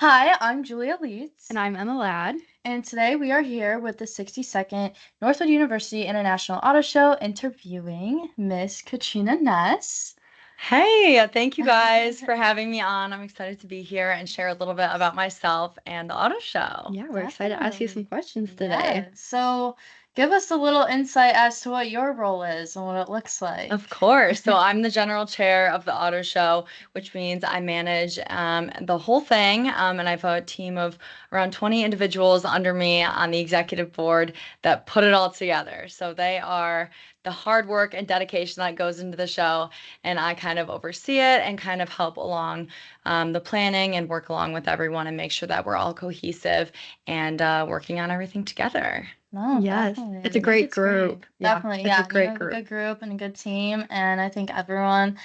Hi, I'm Julia Leeds, And I'm Emma Ladd. and today we are here with the 62nd Northwood University International Auto Show interviewing Miss Katrina Ness. Hey, thank you guys for having me on. I'm excited to be here and share a little bit about myself and the auto show. Yeah, we're excited to ask you some Definitely. questions today. Yeah, so give us a little insight as to what your role is and what it looks like. Of course. So I'm the general chair of the auto show, which means I manage the whole thing. And I have a team of around 20 individuals under me on the executive board that put it all together. So they are the hard work and dedication that goes into the show. And I kind of oversee it and kind of help along the planning and work along with everyone and make sure that we're all cohesive and working on everything together. No, Yes, definitely. it's a I think great it's great. group. Yeah, Definitely, it's a yeah. great You have a group. good group and a good team, and I think everyone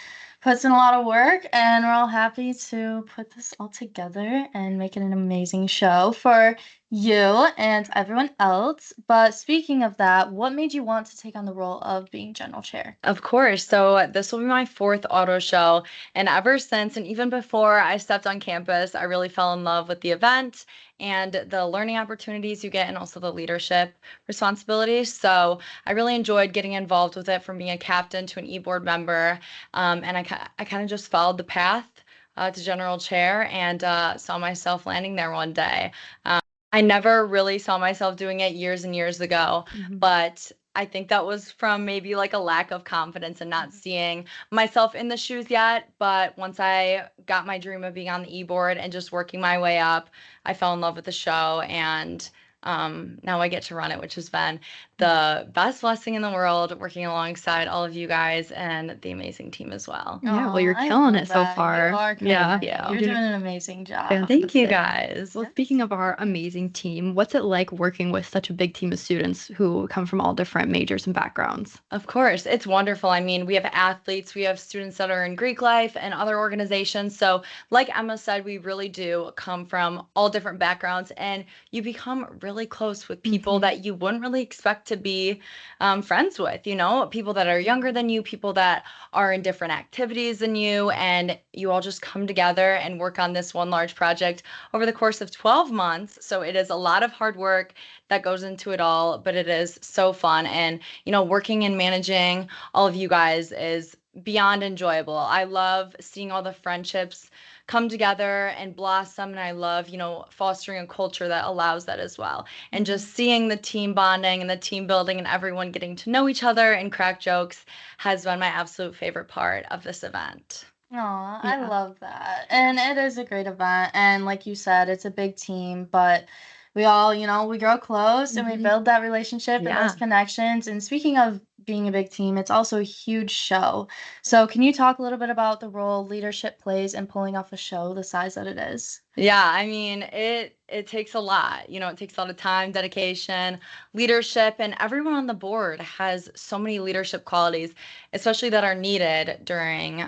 puts in a lot of work, and we're all happy to put this all together and make it an amazing show for you and everyone else. But speaking of that, what made you want to take on the role of being general chair? Of course. So this will be my fourth auto show. And ever since, and even before I stepped on campus, I really fell in love with the event and the learning opportunities you get and also the leadership responsibilities. So I really enjoyed getting involved with it from being a captain to an e-board member. And I kind of just followed the path to general chair and saw myself landing there one day. I never really saw myself doing it years and years ago, but I think that was from maybe like a lack of confidence and not seeing myself in the shoes yet. But once I got my dream of being on the e-board and just working my way up, I fell in love with the show and now I get to run it, which has been the best blessing in the world, working alongside all of you guys and the amazing team as well. Yeah, well, you're I killing love it so that. far. You are Yeah, killing it. you You're did doing a an amazing job. Thank you fantastic. guys. Well, speaking of our amazing team, what's it like working with such a big team of students who come from all different majors and backgrounds? Of course, it's wonderful. I mean, we have athletes, we have students that are in Greek life and other organizations. So, like Emma said, we really do come from all different backgrounds, and you become really close with people that you wouldn't really expect to be friends with, people that are younger than you, people that are in different activities than you, and you all just come together and work on this one large project over the course of 12 months. So, it is a lot of hard work that goes into it all, but it is so fun. And, working and managing all of you guys is beyond enjoyable. I love seeing all the friendships come together and blossom, and I love, fostering a culture that allows that as well. And just seeing the team bonding and the team building and everyone getting to know each other and crack jokes has been my absolute favorite part of this event. Aw, I Yeah. love that. And it is a great event. And like you said, it's a big team, but we all, we grow close and we build that relationship and those Yeah. connections. And speaking of being a big team, it's also a huge show. So can you talk a little bit about the role leadership plays in pulling off a show the size that it is? Yeah, I mean, it takes a lot. It takes a lot of time, dedication, leadership, and everyone on the board has so many leadership qualities, especially that are needed during,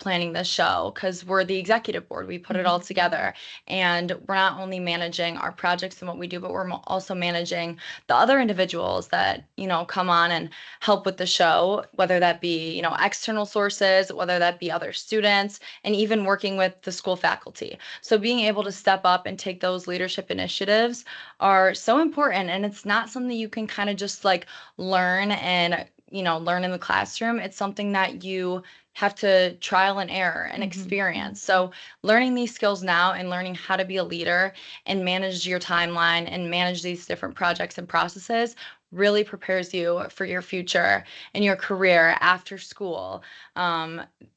planning the show because we're the executive board. We put it all together, and we're not only managing our projects and what we do, but we're also managing the other individuals that, come on and help with the show, whether that be, external sources, whether that be other students, and even working with the school faculty. So being able to step up and take those leadership initiatives are so important. And it's not something you can kind of just like learn and, learn in the classroom. It's something that you have to trial and error and experience. So learning these skills now and learning how to be a leader and manage your timeline and manage these different projects and processes really prepares you for your future and your career after school.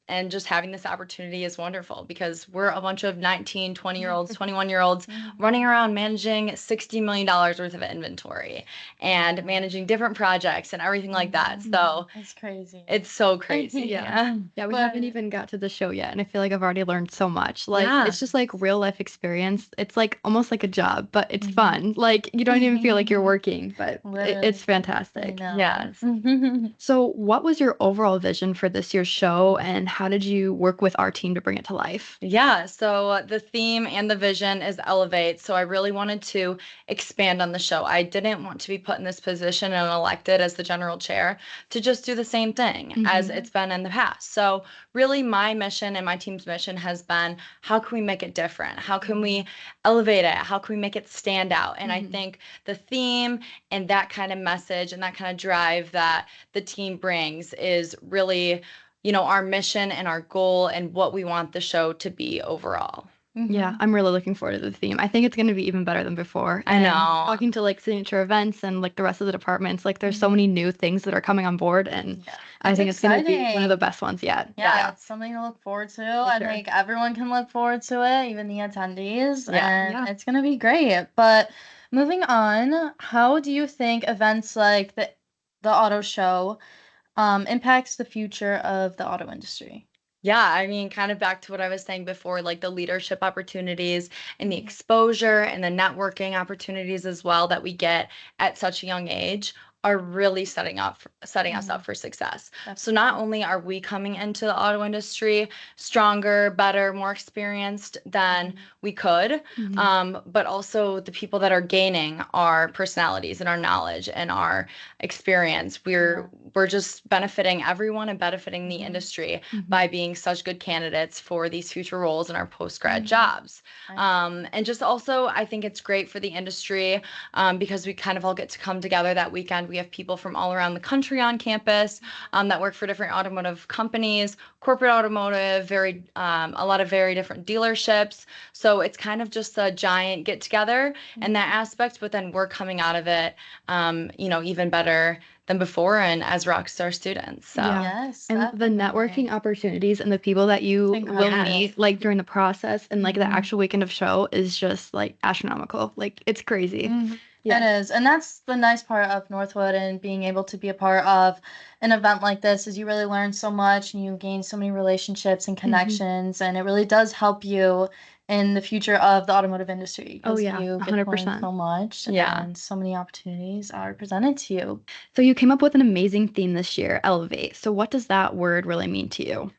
And just having this opportunity is wonderful because we're a bunch of 19, 20-year-olds, 21-year-olds running around managing $60 million worth of inventory and managing different projects and everything like that. So It's crazy. it's so crazy. Yeah. Yeah, we haven't even got to the show yet, and I feel like I've already learned so much. Like, Yeah. it's just like real life experience. It's like almost like a job, but it's fun. Like, you don't even feel like you're working, but Literally. it's I fantastic. know. Yes. So, what was your overall vision for this year's show, and how did you work with our team to bring it to life? Yeah, so the theme and the vision is elevate. So I really wanted to expand on the show. I didn't want to be put in this position and elected as the general chair to just do the same thing as it's been in the past. So really my mission and my team's mission has been, how can we make it different? How can we elevate it? How can we make it stand out? And I think the theme and that kind of message and that kind of drive that the team brings is really, our mission and our goal and what we want the show to be overall. Yeah, I'm really looking forward to the theme. I think it's going to be even better than before. I And know. talking to signature events and the rest of the departments, there's so many new things that are coming on board, and I think it's going to be one of the best ones yet. Yeah, it's something to look forward to. I think everyone can look forward to it, even the attendees, and it's going to be great. But moving on, how do you think events like the auto show impacts the future of the auto industry? Yeah, I mean, kind of back to what I was saying before, the leadership opportunities and the exposure and the networking opportunities as well that we get at such a young age are really setting us up for success. So not only are we coming into the auto industry stronger, better, more experienced than we could, but also the people that are gaining our personalities and our knowledge and our experience. We're just benefiting everyone and benefiting the industry by being such good candidates for these future roles in our post-grad jobs. And just also, I think it's great for the industry because we kind of all get to come together that weekend. We have people from all around the country on campus that work for different automotive companies, corporate automotive, a lot of very different dealerships. So it's kind of just a giant get together in that aspect, but then we're coming out of it, even better than before and as rockstar students. So Yes, and the networking opportunities and the people that you will meet during the process and the actual weekend of show is just astronomical. It's crazy. It is. And that's the nice part of Northwood and being able to be a part of an event like this is you really learn so much and you gain so many relationships and connections, and it really does help you in the future of the automotive industry. Oh yeah, you 100%. So much, and so many opportunities are presented to you. So you came up with an amazing theme this year, elevate. So what does that word really mean to you?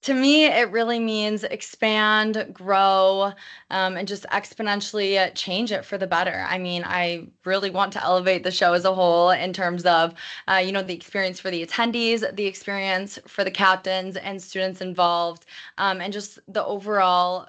To me, it really means expand, grow, and just exponentially change it for the better. I mean, I really want to elevate the show as a whole in terms of, the experience for the attendees, the experience for the captains and students involved, and just the overall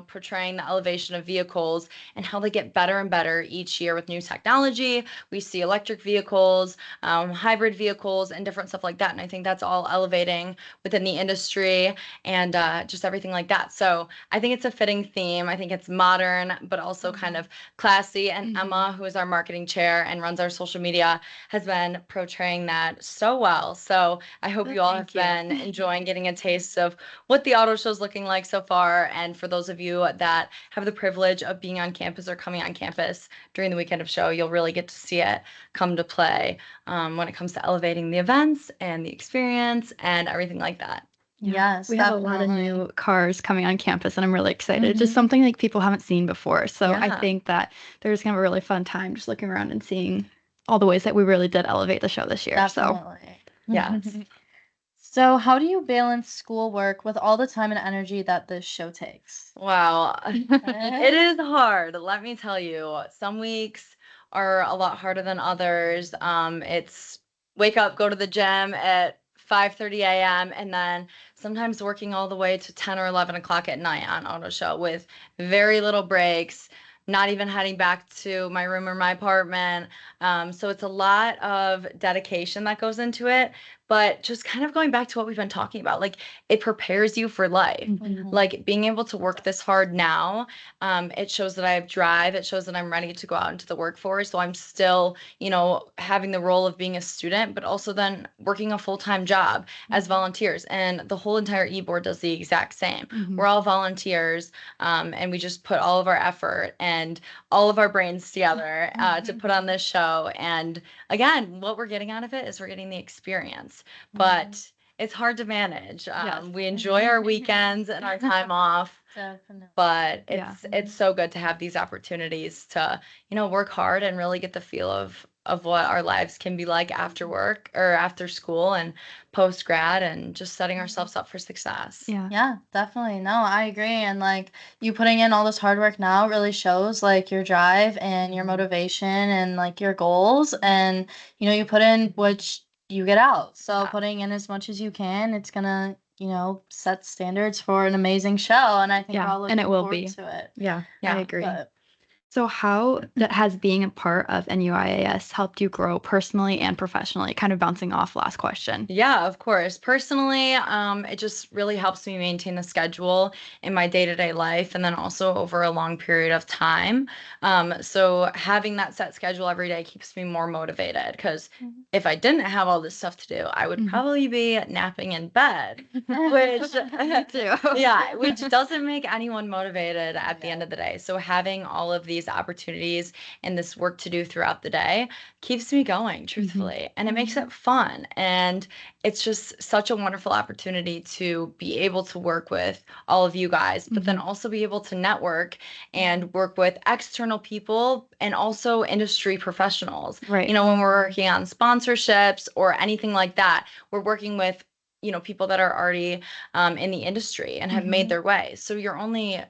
portraying the elevation of vehicles and how they get better and better each year with new technology. We see electric vehicles, hybrid vehicles, and different stuff like that. And I think that's all elevating within the industry and just everything like that. So I think it's a fitting theme. I think it's modern, but also kind of classy. And Emma, who is our marketing chair and runs our social media, has been portraying that so well. So I hope you all have been enjoying getting a taste of what the auto show is looking like so far. And for those of you that have the privilege of being on campus or coming on campus during the weekend of show, you'll really get to see it come to play when it comes to elevating the events and the experience and everything like that. Yes, we have a lot of new cars coming on campus, and I'm really excited. It's just something people haven't seen before. So I think that there's going to be a really fun time just looking around and seeing all the ways that we really did elevate the show this year. Definitely. So, yes. So how do you balance schoolwork with all the time and energy that this show takes? Wow, it is hard. Let me tell you, some weeks are a lot harder than others. It's wake up, go to the gym at 5:30 a.m. and then sometimes working all the way to 10 or 11 o'clock at night on auto show with very little breaks, not even heading back to my room or my apartment. So it's a lot of dedication that goes into it, but just kind of going back to what we've been talking about, it prepares you for life. Being able to work this hard now, it shows that I have drive. It shows that I'm ready to go out into the workforce. So I'm still, having the role of being a student, but also then working a full-time job as volunteers. And the whole entire e-board does the exact same. We're all volunteers, and we just put all of our effort and all of our brains together to put on this show. And again, what we're getting out of it is we're getting the experience. But it's hard to manage. We enjoy our weekends and our time off. Definitely. But it's so good to have these opportunities to, work hard and really get the feel of of what our lives can be like after work or after school and post grad, and just setting ourselves up for success. Yeah, definitely. No, I agree. And like you putting in all this hard work now really shows like your drive and your motivation and like your goals. And you put in what you get out. So putting in as much as you can, it's gonna, set standards for an amazing show. And I think we're all looking forward to it. Yeah, I agree. But so how has being a part of NUIAS helped you grow personally and professionally? Kind of bouncing off last question. Yeah, of course. Personally, it just really helps me maintain the schedule in my day-to-day life, and then also over a long period of time. So having that set schedule every day keeps me more motivated, because if I didn't have all this stuff to do, I would probably be napping in bed, which yeah, which doesn't make anyone motivated at the end of the day. So having all of these opportunities and this work to do throughout the day keeps me going, truthfully, and it makes it fun. And it's just such a wonderful opportunity to be able to work with all of you guys, but then also be able to network and work with external people and also industry professionals. Right. When we're working on sponsorships or anything like that, we're working with people that are already in the industry and have made their way. So you're only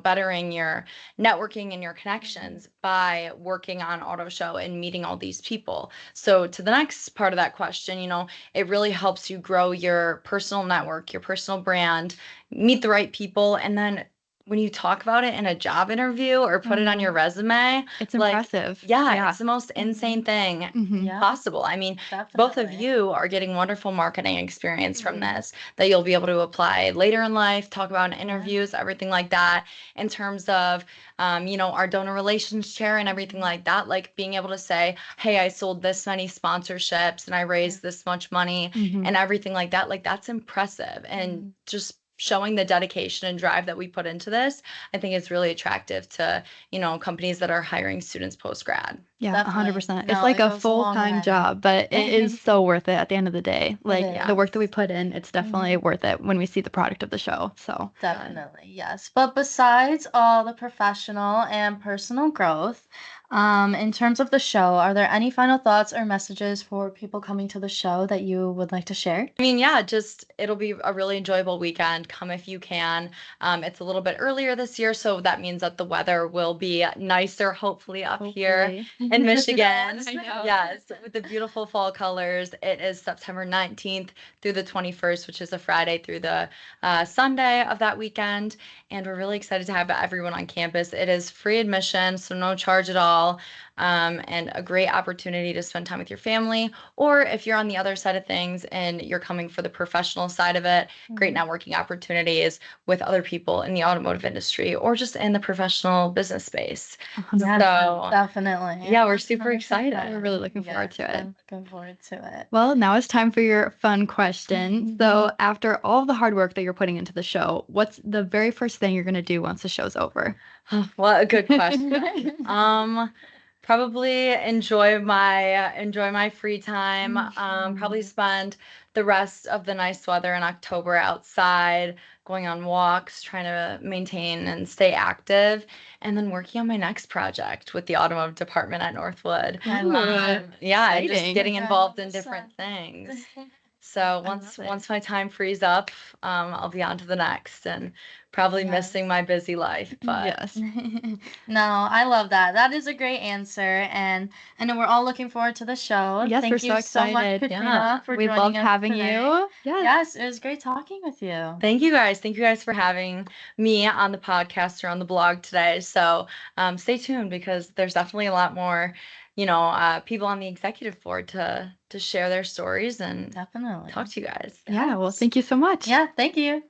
bettering your networking and your connections by working on auto show and meeting all these people. So to the next part of that question, it really helps you grow your personal network, your personal brand, meet the right people, and then when you talk about it in a job interview or put it on your resume, it's impressive. It's the most insane thing possible. I mean, both of you are getting wonderful marketing experience from this that you'll be able to apply later in life, talk about in interviews, everything like that, in terms of, our donor relations chair and everything like that, like being able to say, hey, I sold this many sponsorships and I raised this much money and everything like that. Like, that's impressive. And just showing the dedication and drive that we put into this, I think it's really attractive to, companies that are hiring students post-grad. Yeah, 100%. It's like a full-time job, but it is so worth it at the end of the day. Like the work that we put in, it's definitely worth it when we see the product of the show. So definitely, yes. But besides all the professional and personal growth, in terms of the show, are there any final thoughts or messages for people coming to the show that you would like to share? I mean, it'll be a really enjoyable weekend. Come if you can. It's a little bit earlier this year, so that means that the weather will be nicer, hopefully, up here in Michigan. I know. Yes, with the beautiful fall colors. It is September 19th through the 21st, which is a Friday through the Sunday of that weekend. And we're really excited to have everyone on campus. It is free admission, so no charge at all. And a great opportunity to spend time with your family. Or if you're on the other side of things and you're coming for the professional side of it, great networking opportunities with other people in the automotive industry or just in the professional business space. Yes, so definitely. Yeah, we're super excited. We're really looking forward to it. Looking forward to it. Well, now it's time for your fun question. So after all the hard work that you're putting into the show, what's the very first thing you're going to do once the show's over? What a good question. Probably enjoy my free time. Probably spend the rest of the nice weather in October outside, going on walks, trying to maintain and stay active, and then working on my next project with the automotive department at Northwood. I love it. Yeah, and just getting involved in different things. So once my time frees up, I'll be on to the next, and probably missing my busy life. But yes. No, I love that. That is a great answer, and I know we're all looking forward to the show. Yes, Thank we're you so so much, excited. Katrina, for We joining love us having today. you. Yes, it was great talking with you. Thank you guys. Thank you guys for having me on the podcast or on the blog today. So stay tuned, because there's definitely a lot more, people on the executive board to share their stories and Definitely talk to you guys. Yeah, well, thank you so much. Yeah, thank you.